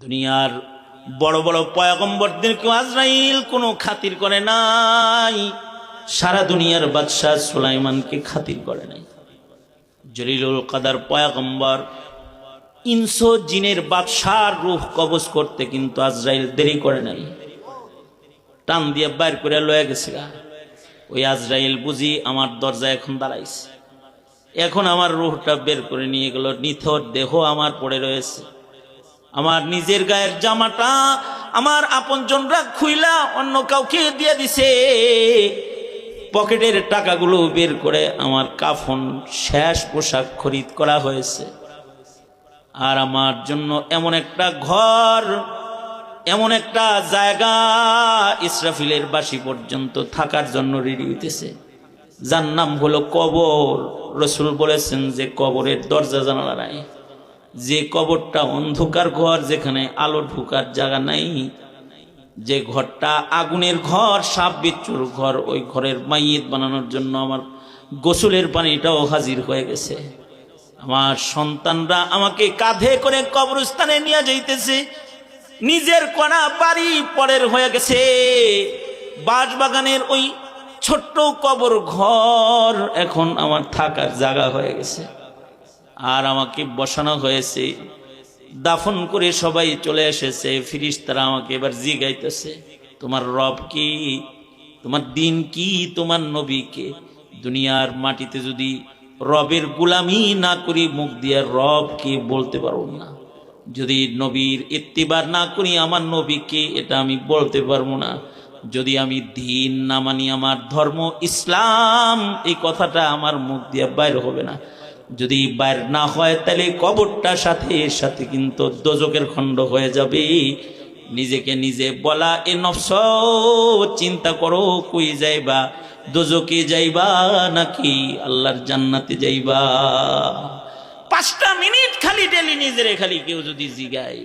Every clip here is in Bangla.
দুনিয়ার বড় বড় পয়গম্বরদেরকে আজরাইল কোনো খাতির করে নাই, সারা দুনিয়ার বাদশাহ সুলাইমানকে খাতির করে নাই। জলিলুল কাদার পয়গম্বর ইনসো জিনের বাদশার রূহ কবজ করতে কিন্তু আজরাইল দেরি করে নাই, টান দিয়ে বাইর করে লয়ে গেছে। ওই আজরাইল বুঝি আমার দরজা এখন দাঁড়াইছে, এখন আমার রূহটা বের করে নিয়ে গেল। নিথর দেহ আমার পড়ে রয়েছে, আমার নিজের গায়ের জামাটা আমার আপনজনরা খুইলা অন্য কাউকে দিয়ে দিছে, পকেটের টাকাগুলো বের করে আমার কাফন শেষ পোশাক খরিদ করা হয়েছে। আর আমার জন্য এমন একটা ঘর, এমন একটা জায়গা ইসরাফিলের বাসি পর্যন্ত থাকার জন্য রেডি হইতেছে, যার নাম হলো কবর। রসুল বলেছেন যে কবরের দরজা জানালা নাই, যে কবরটা অন্ধকার ঘর, যেখানে আলো ঢুকার জায়গা নাই, যে ঘরটা আগুনের ঘর, সাপ বিচ্ছুর ঘর, ওই ঘরের মাইয়িত বানানোর জন্য আমার গোসলের পানিটাও হাজির হয়ে গেছে। আমার সন্তানরা আমাকে কাঁধে করে কবরস্থানে নিয়ে যাইতেছে, নিজের কণা বাড়ি পরের হয়ে গেছে। বাঁশবাগানের ওই ছোট্ট কবর ঘর এখন আমার থাকার জায়গা হয়ে গেছে। আর আমাকে বসানো হয়েছে, দাফন করে সবাই চলে এসেছে। ফিরিস্তারা আমাকে এবার জিগাইতেছে, তোমার রব কি, তোমার দিন কি, তোমার নবী কে? দুনিয়ার মাটিতে যদি রবের গোলামি না করি, মুখ দিয়ে রব কে বলতে পারবো না। যদি নবীর ইত্তিবার না করি, আমার নবী কে, এটা আমি বলতে পারবো না। যদি আমি দিন না মানি, আমার ধর্ম ইসলাম, এই কথাটা আমার মুখ দিয়ে বাইর হবে না। যদি বাইর না হয়, তাহলে কবরটা সাথে সাথে কিন্তু দোজকের খণ্ড হয়ে যাবে। নিজেকে নিজে বলা, এ নফস চিন্তা করো, কই যাইবা, দোজকে যাইবা নাকি আল্লাহর জান্নাতে যাইবা? 5টা মিনিট খালি ডেলি নিজেরে খালি কেউ যদি জিগায়,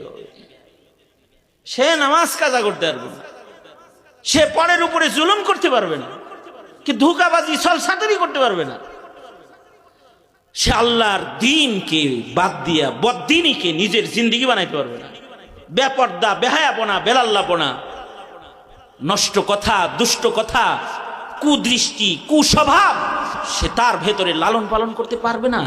সে নামাজ কাজা করতে পারবে না, সে পরের উপরে জুলুম করতে পারবে না, কি ধোঁকাবাজি ছলছাতুরি করতে পারবে না। সে আল্লাহর দিনকে বাদ দিয়া বদ্দিনীকে নিজের জিন্দিগি বানাইতে পারবে না। বেপর্দা, বেহায়াপনা, বেলাল্লাপনা, নষ্ট কথা, দুষ্ট কথা, কুদৃষ্টি, কুস্বভাব সে তার ভেতরে লালন পালন করতে পারবে না।